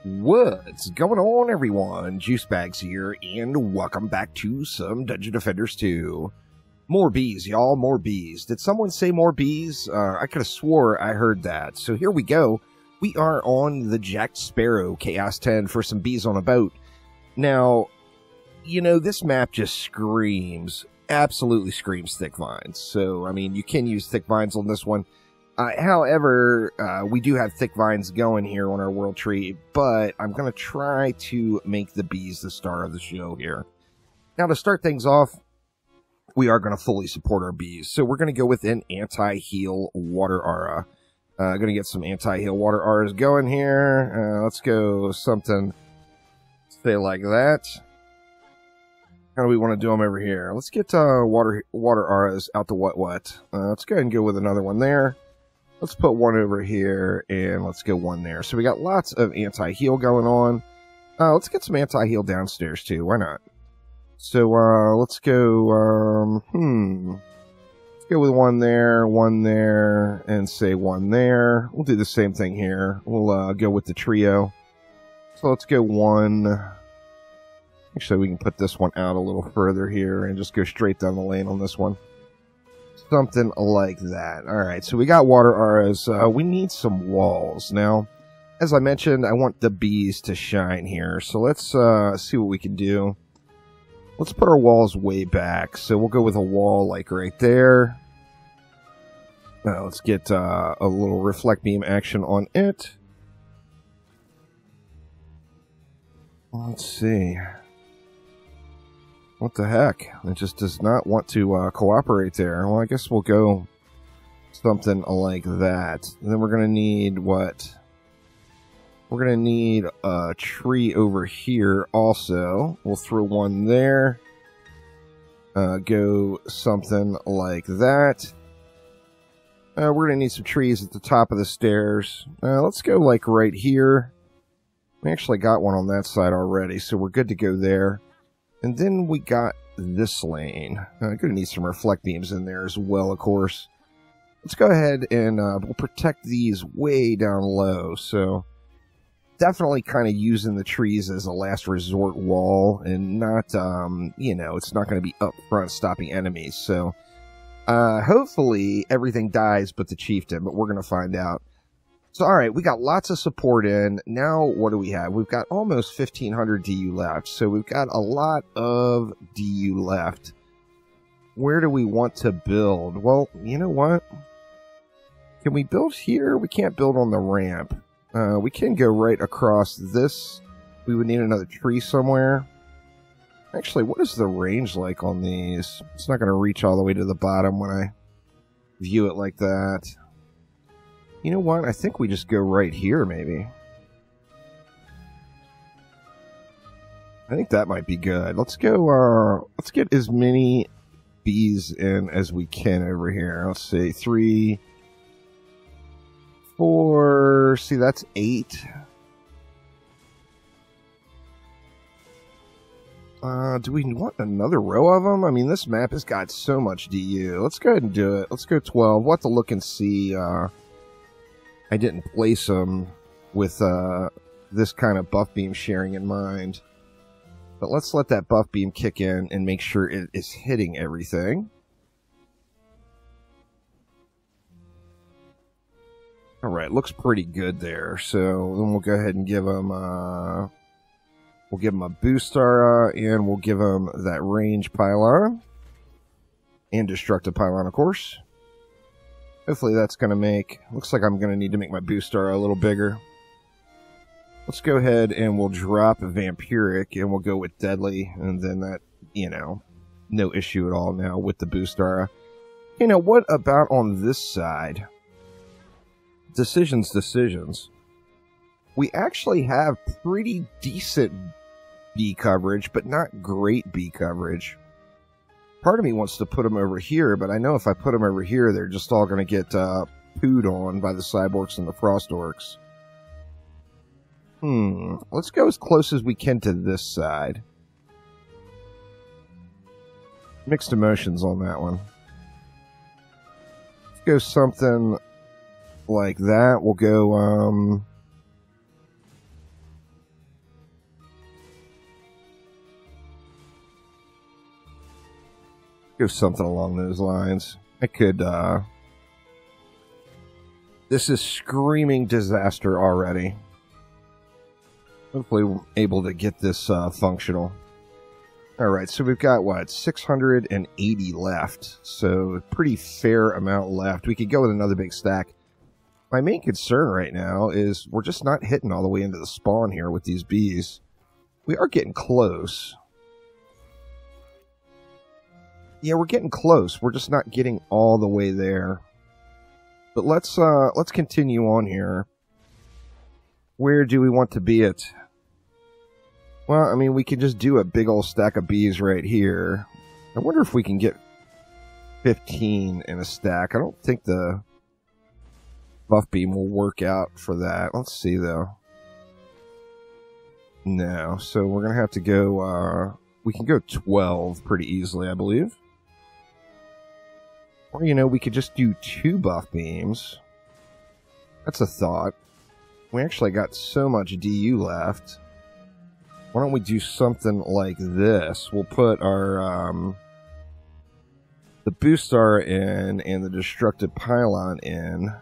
What's going on, everyone? Juicebags here, and welcome back to some Dungeon Defenders 2. More bees, y'all, more bees. Did someone say more bees? I could have swore I heard that. So here we go. We are on the Jack Sparrow Chaos 10 for some bees on a boat. Now, you know, this map just screams, absolutely screams Thicc Vines. So, I mean, you can use Thicc Vines on this one. However, we do have Thicc Vines going here on our world tree, but I'm going to try to make the bees the star of the show here. Now, to start things off, we are going to fully support our bees. So we're going to go with an anti-heal water aura. Going to get some anti-heal water auras going here. Let's go something, say like that. How do we want to do them over here? Let's get water auras out to what. Let's go ahead and go with another one there. Let's put one over here, and let's go one there. So we got lots of anti-heal going on. Let's get some anti-heal downstairs, too. Why not? So, let's go, let's go with one there, and say one there. We'll do the same thing here. We'll, go with the trio. So let's go one. Actually, we can put this one out a little further here, and just go straight down the lane on this one. Something like that. Alright, so we got water auras. We need some walls. Now, as I mentioned, I want the bees to shine here. So let's see what we can do. Let's put our walls way back. So we'll go with a wall like right there. Let's get a little reflect beam action on it. Let's see. What the heck? It just does not want to cooperate there. Well, I guess we'll go something like that. And then we're going to need what? We're going to need a tree over here also. We'll throw one there. Go something like that. We're going to need some trees at the top of the stairs. Let's go like right here. We actually got one on that side already, so we're good to go there. And then we got this lane. Gonna need some reflect beams in there as well, of course. Let's go ahead and we'll protect these way down low. So definitely kind of using the trees as a last resort wall and not, you know, it's not going to be up front stopping enemies. So hopefully everything dies but the chieftain, but we're going to find out. So, all right, we got lots of support in. Now, what do we have? We've got almost 1,500 DU left, so we've got a lot of DU left. Where do we want to build? Well, you know what? Can we build here? We can't build on the ramp. We can go right across this. We would need another tree somewhere. Actually, what is the range like on these? It's not going to reach all the way to the bottom when I view it like that. You know what? I think we just go right here, maybe. I think that might be good. Let's go, let's get as many bees in as we can over here. Let's see, 3, 4, see, that's 8. Do we want another row of them? I mean, this map has got so much DU. Let's go ahead and do it. Let's go 12. We'll have to look and see, I didn't place them with this kind of buff beam sharing in mind. But let's let that buff beam kick in and make sure it is hitting everything. Alright, looks pretty good there. So then we'll go ahead and give them a boost aura, and we'll give them that range pylon. And destructive pylon, of course. Hopefully that's going to make... Looks like I'm going to need to make my boost aura a little bigger. Let's go ahead and we'll drop Vampiric, and we'll go with Deadly, and then that, you know, no issue at all now with the boost aura. You know, what about on this side? Decisions. We actually have pretty decent bee coverage, but not great bee coverage. Part of me wants to put them over here, but I know if I put them over here, they're just all going to get pooed on by the cyborgs and the frost orcs. Let's go as close as we can to this side. Mixed emotions on that one. Let's go something like that. We'll go, Go something along those lines. I could, this is screaming disaster already. Hopefully we're able to get this functional. Alright, so we've got, what, 680 left. So, a pretty fair amount left. We could go with another big stack. My main concern right now is we're just not hitting all the way into the spawn here with these bees. We are getting close. Yeah, we're getting close. We're just not getting all the way there. But let's continue on here. Where do we want to be at? Well, I mean, we can just do a big old stack of bees right here. I wonder if we can get 15 in a stack. I don't think the buff beam will work out for that. Let's see, though. No, so we're going to have to go, we can go 12 pretty easily, I believe. Or, you know, we could just do 2 buff beams. That's a thought. We actually got so much DU left. Why don't we do something like this? We'll put our, the boost star in and the destructive pylon in.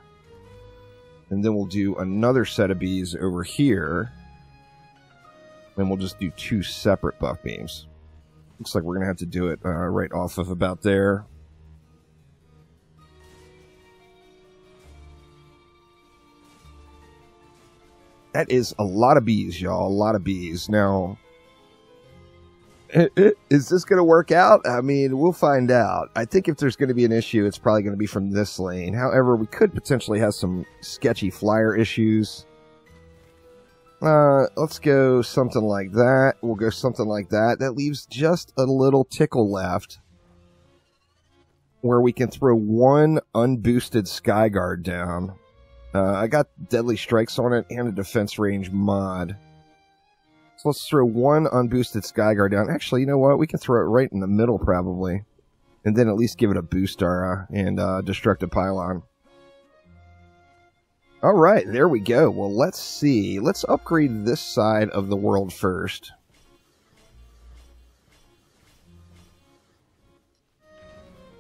And then we'll do another set of bees over here. And we'll just do 2 separate buff beams. Looks like we're going to have to do it right off of about there. That is a lot of bees, y'all. A lot of bees. Now, is this going to work out? I mean, we'll find out. I think if there's going to be an issue, it's probably going to be from this lane. However, we could potentially have some sketchy flyer issues. Let's go something like that. We'll go something like that. That leaves just a little tickle left where we can throw 1 unboosted Skyguard down. I got Deadly Strikes on it and a defense range mod. So let's throw 1 unboosted Skyguard down. Actually, you know what? We can throw it right in the middle probably. And then at least give it a boost and destructive pylon. Alright, there we go. Well, let's see. Let's upgrade this side of the world first.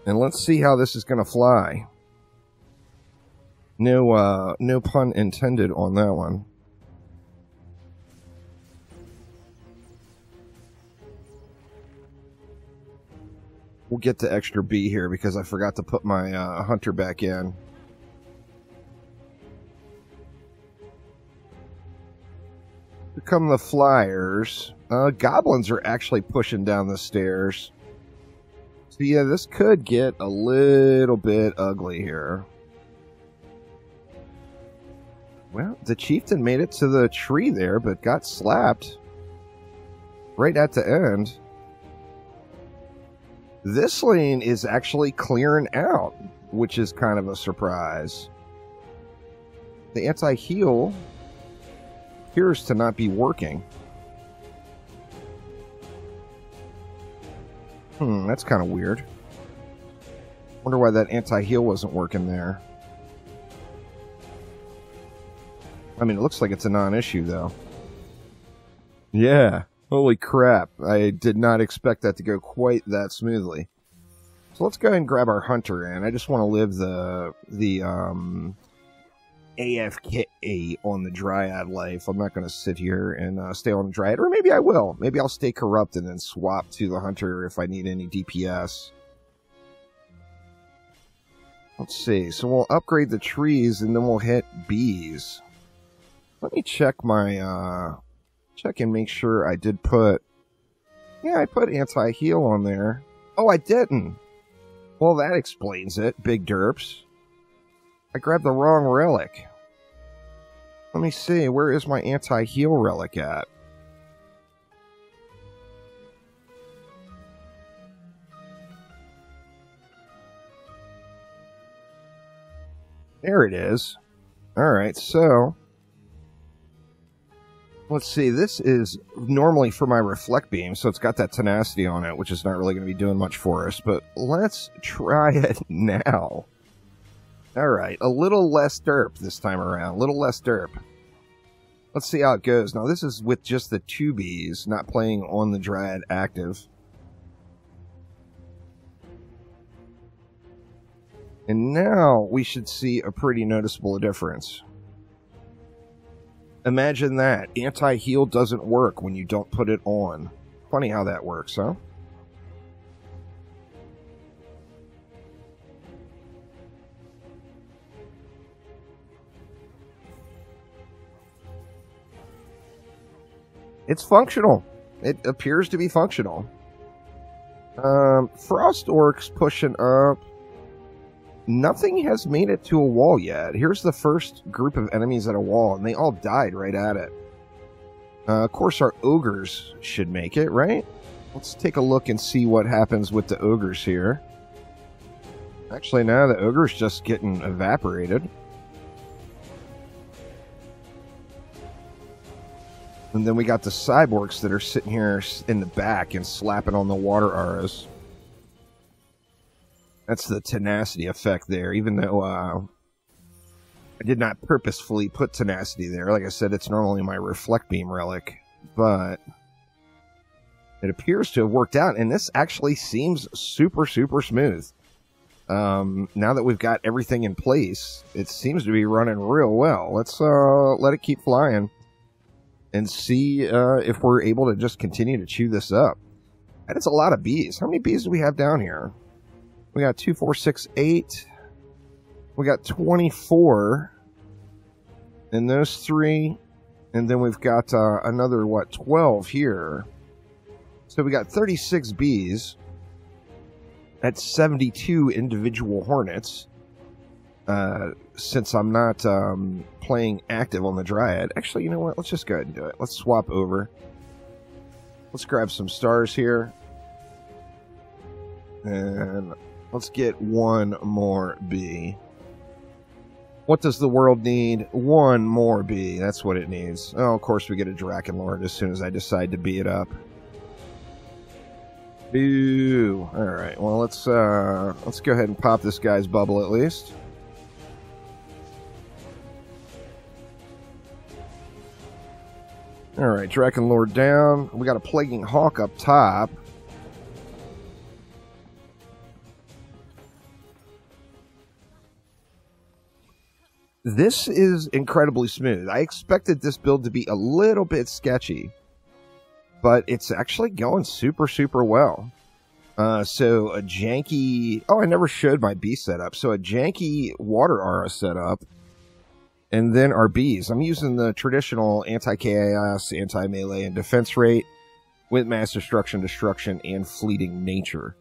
And let's see how this is going to fly. No pun intended on that one. We'll get the extra B here because I forgot to put my hunter back in. Here come the flyers. Goblins are actually pushing down the stairs. So yeah, this could get a little bit ugly here. Well, the chieftain made it to the tree there, but got slapped right at the end. This lane is actually clearing out, which is kind of a surprise. The anti-heal appears to not be working. That's kind of weird. Wonder why that anti-heal wasn't working there. I mean, it looks like it's a non-issue, though. Yeah. Holy crap. I did not expect that to go quite that smoothly. So let's go ahead and grab our hunter in. I just want to live the AFK on the Dryad life. I'm not going to sit here and stay on the Dryad. Or maybe I will. Maybe I'll stay corrupt and then swap to the hunter if I need any DPS. Let's see. So we'll upgrade the trees and then we'll hit bees. Let me check my, check and make sure I did put, yeah, I put anti-heal on there. Oh, I didn't. Well, that explains it, big derps. I grabbed the wrong relic. Let me see, where is my anti-heal relic at? There it is. Alright, so let's see, this is normally for my reflect beam, so it's got that tenacity on it, which is not really going to be doing much for us, but let's try it now. Alright, a little less derp this time around, a little less derp. Let's see how it goes. Now, this is with just the 2 bees, not playing on the Dryad active. And now we should see a pretty noticeable difference. Imagine that. Anti-heal doesn't work when you don't put it on. Funny how that works, huh? It's functional. It appears to be functional. Frost Orcs pushing up. Nothing has made it to a wall yet. Here's the first group of enemies at a wall, and they all died right at it. Of course, our ogres should make it, right? Let's take a look and see what happens with the ogres here. Actually, now the ogre's just getting evaporated. And then we got the cyborgs that are sitting here in the back and slapping on the water auras. That's the tenacity effect there, even though I did not purposefully put tenacity there. Like I said, it's normally my reflect beam relic, but it appears to have worked out, and this actually seems super, super smooth. Now that we've got everything in place, it seems to be running real well. Let's let it keep flying and see if we're able to just continue to chew this up. And it's a lot of bees. How many bees do we have down here? We got 2, 4, 6, 8. We got 24. And those 3. And then we've got another, what, 12 here. So we got 36 bees. That's 72 individual hornets. Since I'm not playing active on the Dryad. Actually, you know what? Let's just go ahead and do it. Let's swap over. Let's grab some stars here. And let's get one more bee. What does the world need? One more bee. That's what it needs. Oh, of course we get a Drakenlord as soon as I decide to bee it up. Boo. Alright, well let's go ahead and pop this guy's bubble at least. Alright, Drakenlord down. We got a Plaguing Hawk up top. This is incredibly smooth. I expected this build to be a little bit sketchy, but it's actually going super, super well. So a janky... Oh, I never showed my bee setup. So a janky water aura setup, and then our bees. I'm using the traditional anti-chaos, anti-melee, and defense rate with mass destruction, and fleeting nature.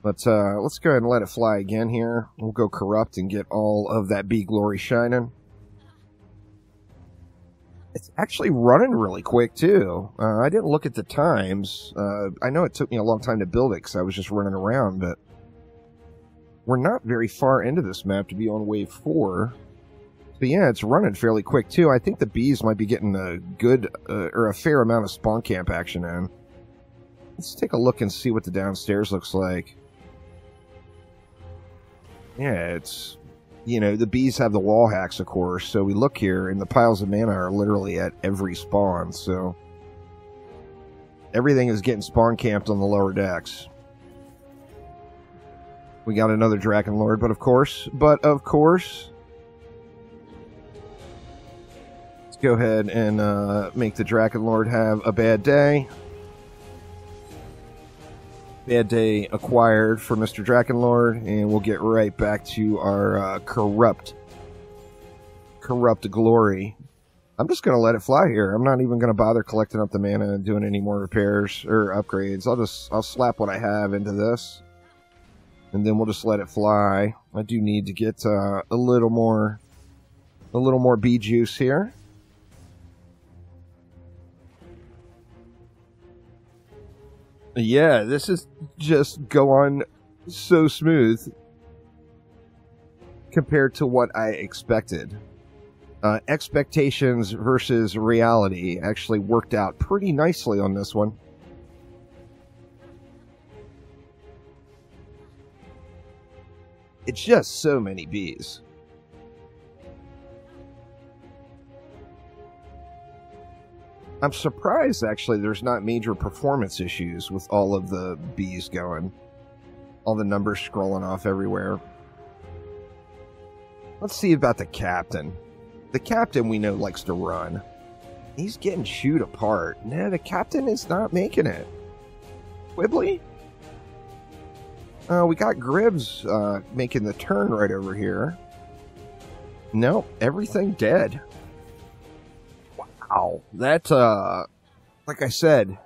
But let's go ahead and let it fly again here. We'll go corrupt and get all of that bee glory shining. It's actually running really quick, too. I didn't look at the times. I know it took me a long time to build it because I was just running around, but we're not very far into this map to be on wave 4. But yeah, it's running fairly quick, too. I think the bees might be getting a good, or a fair amount of spawn camp action in. Let's take a look and see what the downstairs looks like. Yeah, it's, you know, the bees have the wall hacks, of course, so we look here, and the piles of mana are literally at every spawn, so everything is getting spawn camped on the lower decks. We got another Drakenlord, but of course, let's go ahead and make the Drakenlord have a bad day. Bad day acquired for Mr. Drakenlord, and we'll get right back to our corrupt glory. I'm just going to let it fly here. I'm not even going to bother collecting up the mana and doing any more repairs or upgrades. I'll slap what I have into this, and then we'll just let it fly. I do need to get a little more bee juice here. Yeah, this is just going so smooth compared to what I expected. Expectations versus reality actually worked out pretty nicely on this one. It's just so many bees. I'm surprised, actually, there's not major performance issues with all of the bees going. All the numbers scrolling off everywhere. Let's see about the captain. The captain we know likes to run. He's getting chewed apart. Nah, the captain is not making it. Quibbly? We got Gribbs making the turn right over here. Nope, everything dead. Wow. That, like I said,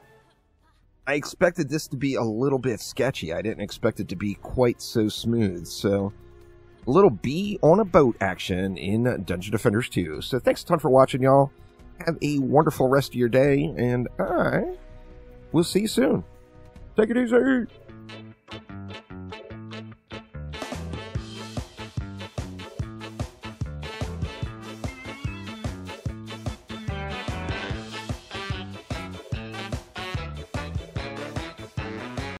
I expected this to be a little bit sketchy. I didn't expect it to be quite so smooth. So, a little bee on a boat action in Dungeon Defenders 2. So, thanks a ton for watching, y'all. Have a wonderful rest of your day, and I will see you soon. Take it easy.